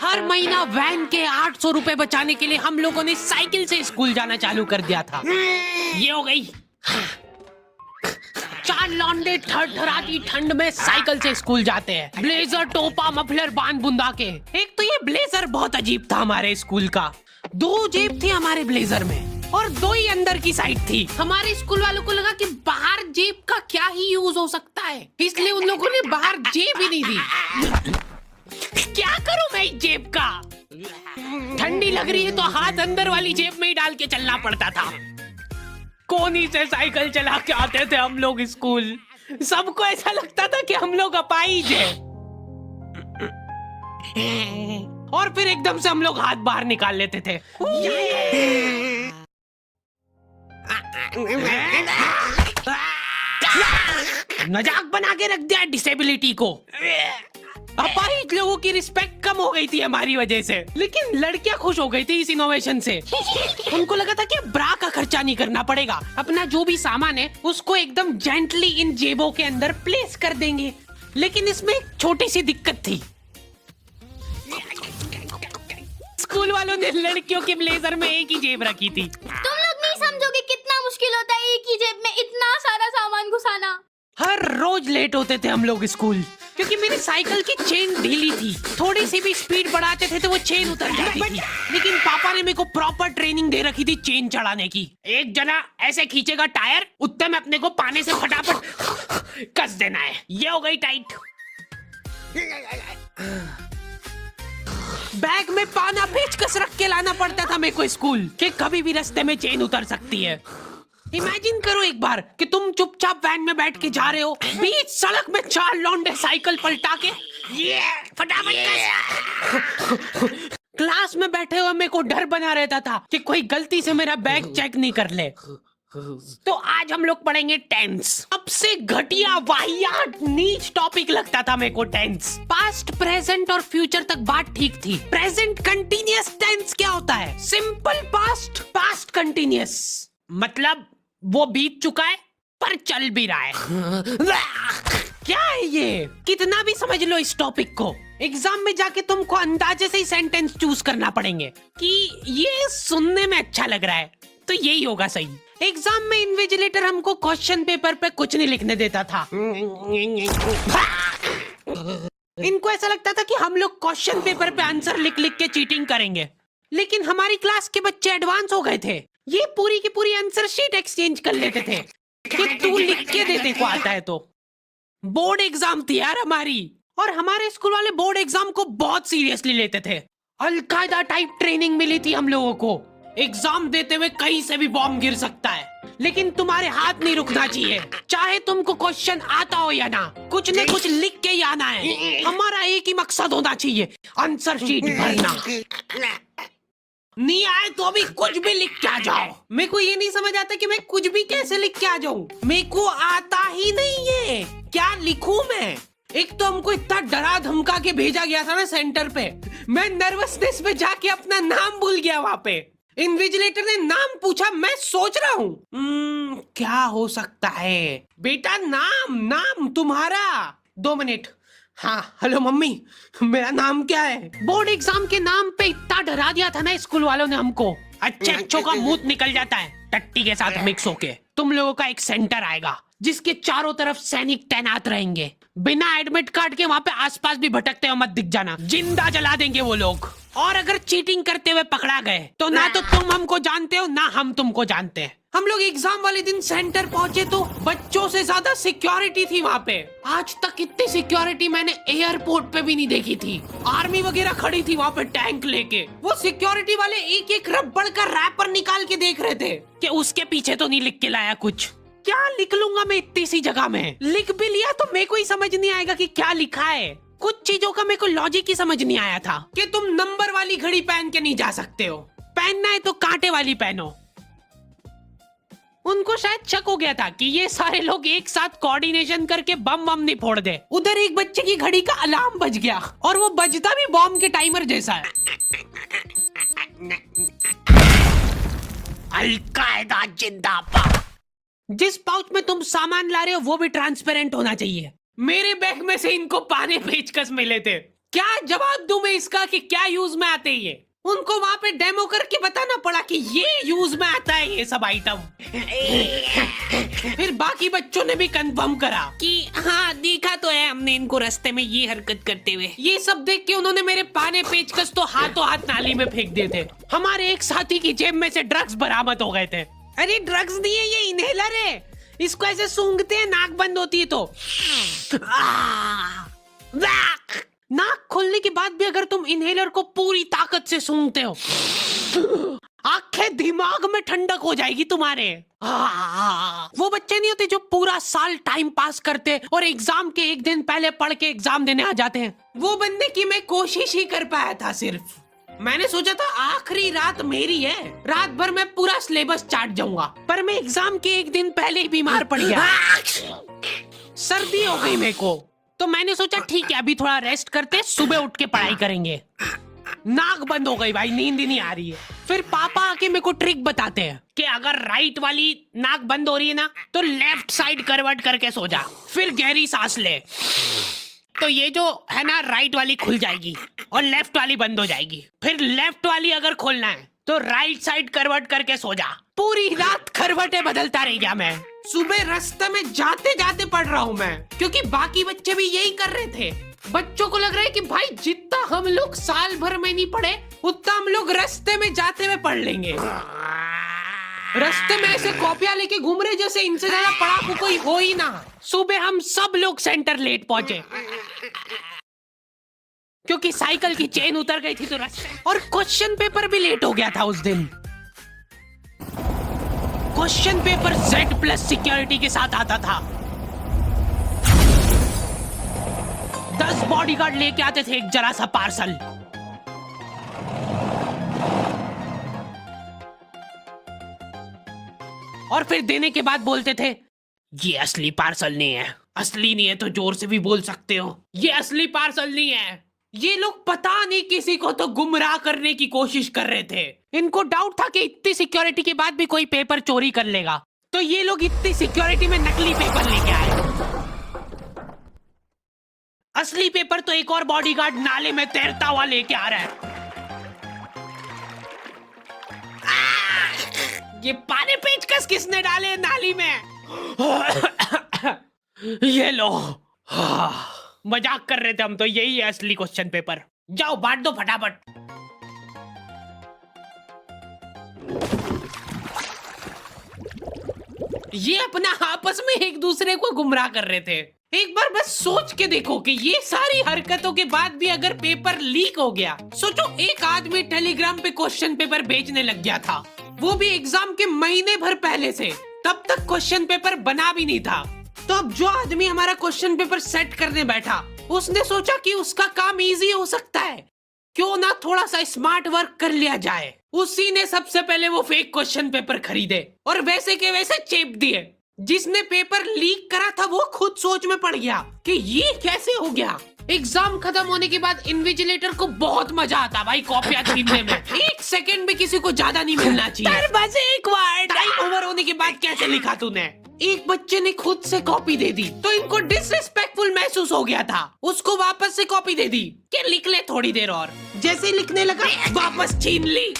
हर महीना वैन के 800 रुपए बचाने के लिए हम लोगों ने साइकिल से स्कूल जाना चालू कर दिया था। ये हो गई। 4 लौंडे थरथराती ठंड में साइकिल से स्कूल जाते हैं, ब्लेजर, टोपा, मफलर बांध बुंदा के। एक तो ये ब्लेजर बहुत अजीब था हमारे स्कूल का। 2 जेब थी हमारे ब्लेजर में और 2 ही अंदर की साइड थी। हमारे स्कूल वालों को लगा कि बाहर जेब का क्या ही यूज हो सकता है, इसलिए उन लोगों ने बाहर जेब ही नहीं दी। क्या करूं मैं इस जेब का? ठंडी लग रही है तो हाथ अंदर वाली जेब में ही डाल के चलना पड़ता था। कोनी से साइकिल चला के आते थे हम लोग स्कूल। सबको ऐसा लगता था कि हम लोग अपाहिज हैं। और फिर एकदम से हम लोग हाथ बाहर निकाल लेते थे। मजाक बना के रख दिया डिसेबिलिटी को। अपाहिज लोगों की रिस्पेक्ट कम हो गई थी हमारी वजह से, लेकिन लड़कियां खुश हो गई थी इस इनोवेशन से। उनको लगा था कि ब्रा का खर्चा नहीं करना पड़ेगा, अपना जो भी सामान है उसको एकदम जेंटली इन जेबों के अंदर प्लेस कर देंगे। लेकिन इसमें एक छोटी सी दिक्कत थी। स्कूल वालों ने लड़कियों के ब्लेजर में एक ही जेब रखी थी। तुम लोग नहीं समझोगे कितना मुश्किल होता है एक ही जेब में इतना सारा सामान घुसाना। हर रोज लेट होते थे हम लोग स्कूल, क्योंकि मेरी साइकिल की चेन ढीली थी। थोड़ी सी भी स्पीड बढ़ाते थे तो वो चेन उतर जाती थी। लेकिन पापा ने मेरे को प्रॉपर ट्रेनिंग दे रखी थी चेन चढ़ाने की। एक जना ऐसे खींचेगा टायर, उतने में अपने को पाने से फटाफट कस देना है। ये हो गई टाइट। बैग में पाना पेचकस रख के लाना पड़ता था मेरे को स्कूल, कि कभी भी रास्ते में चेन उतर सकती है। इमेजिन करो एक बार कि तुम चुपचाप वैन में बैठ के जा रहे हो, बीच सड़क में 4 लौंडे साइकिल पलटा के फटाफट क्लास में बैठे हुए मेरे को डर बना रहता था कि कोई गलती से मेरा बैग चेक नहीं कर ले। तो आज हम लोग पढ़ेंगे टेंस। सबसे घटिया, वाहियात, नीच टॉपिक लगता था मेरे को टेंस। पास्ट, प्रेजेंट और फ्यूचर तक बात ठीक थी। प्रेजेंट कंटिन्यूअस टेंस क्या होता है? सिंपल पास्ट, पास्ट कंटिन्यूअस, मतलब वो बीत चुका है पर चल भी रहा है। क्या है ये? कितना भी समझ लो इस टॉपिक को, एग्जाम में जाके तुमको अंदाजे से ही सेंटेंस चूज करना पड़ेंगे कि ये सुनने में अच्छा लग रहा है तो यही होगा सही। एग्जाम में इन्विजिलेटर हमको क्वेश्चन पेपर पे कुछ नहीं लिखने देता था। इनको ऐसा लगता था कि हम लोग क्वेश्चन पेपर पे आंसर लिख लिख के चीटिंग करेंगे। लेकिन हमारी क्लास के बच्चे एडवांस हो गए थे। ये पूरी की पूरी आंसर शीट एक्सचेंज कर लेते थे कि तू लिख के दे, तेरे को आता है तो। बोर्ड एग्जाम थी यार हमारी, और हमारे स्कूल वाले बोर्ड एग्जाम को बहुत सीरियसली लेते थे। अलकायदा टाइप ट्रेनिंग मिली थी हम लोगों को। एग्जाम देते हुए कहीं से भी बॉम्ब गिर सकता है, लेकिन तुम्हारे हाथ नहीं रुकना चाहिए। चाहे तुमको क्वेश्चन आता हो या ना, कुछ न कुछ लिख के ही आना है। हमारा एक ही मकसद होना चाहिए, आंसर शीट भरना। नहीं आए तो अभी कुछ भी लिख के आ जाओ। मेरे को ये नहीं समझ आता कि मैं कुछ भी कैसे लिख के आ जाऊं। मेरे को आता ही नहीं है, क्या लिखूं मैं? एक तो हमको इतना डरा धमका के भेजा गया था ना सेंटर पे, मैं नर्वसनेस में जाके अपना नाम भूल गया वहां पे। इन्विजिलेटर ने नाम पूछा, मैं सोच रहा हूँ क्या हो सकता है। बेटा नाम, नाम तुम्हारा। 2 मिनट। हाँ हेलो मम्मी, मेरा नाम क्या है? बोर्ड एग्जाम के नाम पे इतना डरा दिया था ना स्कूल वालों ने हमको, अच्छे अच्छों का मुंह निकल जाता है टट्टी के साथ मिक्स होके। तुम लोगों का एक सेंटर आएगा जिसके चारों तरफ सैनिक तैनात रहेंगे। बिना एडमिट कार्ड के वहाँ पे आसपास भी भटकते हो मत दिख जाना, जिंदा जला देंगे वो लोग। और अगर चीटिंग करते हुए पकड़ा गए तो ना तो तुम हमको जानते हो ना हम तुमको जानते हैं। हम लोग एग्जाम वाले दिन सेंटर पहुंचे तो बच्चों से ज्यादा सिक्योरिटी थी वहाँ पे। आज तक इतनी सिक्योरिटी मैंने एयरपोर्ट पे भी नहीं देखी थी। आर्मी वगैरह खड़ी थी वहाँ पे टैंक लेके। वो सिक्योरिटी वाले एक एक रबड़ का रैपर निकाल के देख रहे थे कि उसके पीछे तो नहीं लिख के लाया कुछ। क्या लिख लूंगा मैं इतनी सी जगह में? लिख भी लिया तो मेरे को ही समझ नहीं आएगा कि क्या लिखा है। कुछ चीजों का मेरे को लॉजिक ही समझ नहीं आया था कि तुम नंबर वाली घड़ी पहन के नहीं जा सकते हो, पहनना है तो कांटे वाली पहनो। उनको शायद शक हो गया था कि ये सारे लोग एक साथ कोऑर्डिनेशन करके बम बम नहीं फोड़ दे। उधर एक बच्चे की घड़ी का अलार्म बज गया और वो बजता भी बॉम्ब के टाइमर जैसा है। अलकायदा जिंदाबाद। जिस पाउच में तुम सामान ला रहे हो वो भी ट्रांसपेरेंट होना चाहिए। मेरे बैग में से इनको पाने पेचकस मिले थे। क्या जवाब दूं मैं इसका कि क्या यूज में आते हैं ये? उनको वहाँ पे डेमो करके बताना पड़ा कि ये यूज में आता है ये सब आइटम। फिर बाकी बच्चों ने भी कंफर्म करा कि हाँ देखा तो है हमने इनको रास्ते में ये हरकत करते हुए। ये सब देख के उन्होंने मेरे पाने पेचकस तो हाथों हाथ नाली में फेंक दिए थे। हमारे एक साथी की जेब में से ड्रग्स बरामद हो गए थे। अरे ड्रग्स नहीं है, ये इनहेलर है। इसको ऐसे सूंघते हैं, नाक बंद होती है तो नाक खोलने के बाद भी अगर तुम इनहेलर को पूरी ताकत से सूंघते हो, आंखें दिमाग में ठंडक हो जाएगी तुम्हारे। वो बच्चे नहीं होते जो पूरा साल टाइम पास करते और एग्जाम के एक दिन पहले पढ़ के एग्जाम देने आ जाते हैं। वो बनने की मैं कोशिश ही कर पाया था। सिर्फ मैंने सोचा था आखिरी रात मेरी है, रात भर मैं पूरा सिलेबस चाट जाऊंगा, पर मैं एग्जाम के एक दिन पहले ही बीमार पड़ गया। सर्दी हो गई मेरे को, तो मैंने सोचा ठीक है अभी थोड़ा रेस्ट करते, सुबह उठ के पढ़ाई करेंगे। नाक बंद हो गई भाई, नींद ही नहीं आ रही है। फिर पापा आके मेरे को ट्रिक बताते हैं कि अगर राइट वाली नाक बंद हो रही है ना तो लेफ्ट साइड करवट करके सो जा, फिर गहरी सांस ले, तो ये जो है ना राइट वाली खुल जाएगी और लेफ्ट वाली बंद हो जाएगी। फिर लेफ्ट वाली अगर खोलना है तो राइट साइड करवट करके सो जा। पूरी रात करवटें बदलता रह गया मैं। सुबह रास्ते में जाते जाते पढ़ रहा हूँ मैं, क्योंकि बाकी बच्चे भी यही कर रहे थे। बच्चों को लग रहा है कि भाई जितना हम लोग साल भर में नहीं पढ़े उतना हम लोग रास्ते में जाते हुए पढ़ लेंगे। रास्ते में ऐसे कॉपियां लेके घूम रहे जैसे इनसे ज्यादा पढ़ाकू कोई हो ही ना। सुबह हम सब लोग सेंटर लेट पहुंचे क्योंकि साइकिल की चेन उतर गई थी तो और क्वेश्चन पेपर भी लेट हो गया था उस दिन। क्वेश्चन पेपर Z+ सिक्योरिटी के साथ आता था। 10 बॉडीगार्ड लेके आते थे एक जरा सा पार्सल। और फिर देने के बाद बोलते थे ये असली पार्सल नहीं है। असली नहीं है तो जोर से भी बोल सकते हो, ये असली पार्सल नहीं है। ये लोग पता नहीं किसी को तो गुमराह करने की कोशिश कर रहे थे। इनको डाउट था कि इतनी सिक्योरिटी के बाद भी कोई पेपर चोरी कर लेगा, तो ये लोग इतनी सिक्योरिटी में नकली पेपर लेके आए। असली पेपर तो एक और बॉडीगार्ड नाले में तैरता हुआ लेके आ रहा है। ये पाने पेचकस किसने डाले नाली में? ये लो। मजाक कर रहे थे हम तो, यही है असली क्वेश्चन पेपर। जाओ बांट दो फटाफट। ये अपना आपस में एक दूसरे को गुमराह कर रहे थे। एक बार बस सोच के देखो कि ये सारी हरकतों के बाद भी अगर पेपर लीक हो गया, सोचो एक आदमी टेलीग्राम पे क्वेश्चन पेपर बेचने लग गया था, वो भी एग्जाम के महीने भर पहले से, तब तक क्वेश्चन पेपर बना भी नहीं था। तो अब जो आदमी हमारा क्वेश्चन पेपर सेट करने बैठा, उसने सोचा कि उसका काम इजी हो सकता है, क्यों ना थोड़ा सा स्मार्ट वर्क कर लिया जाए। उसी ने सबसे पहले वो फेक क्वेश्चन पेपर खरीदे और वैसे के वैसे चेप दिए। जिसने पेपर लीक करा था वो खुद सोच में पड़ गया कि ये कैसे हो गया। एग्जाम खत्म होने के बाद इन्विजिलेटर को बहुत मजा आता भाई कॉपियां छीनने में। एक सेकंड भी किसी को ज्यादा नहीं मिलना चाहिए। बस एक बार टाइम ओवर होने के बाद कैसे लिखा तूने? एक बच्चे ने खुद से कॉपी दे दी तो इनको डिसरिस्पेक्टफुल महसूस हो गया था। उसको वापस से कॉपी दे दी कि लिख ले थोड़ी देर और। जैसे लिखने लगा वापस छीन ली।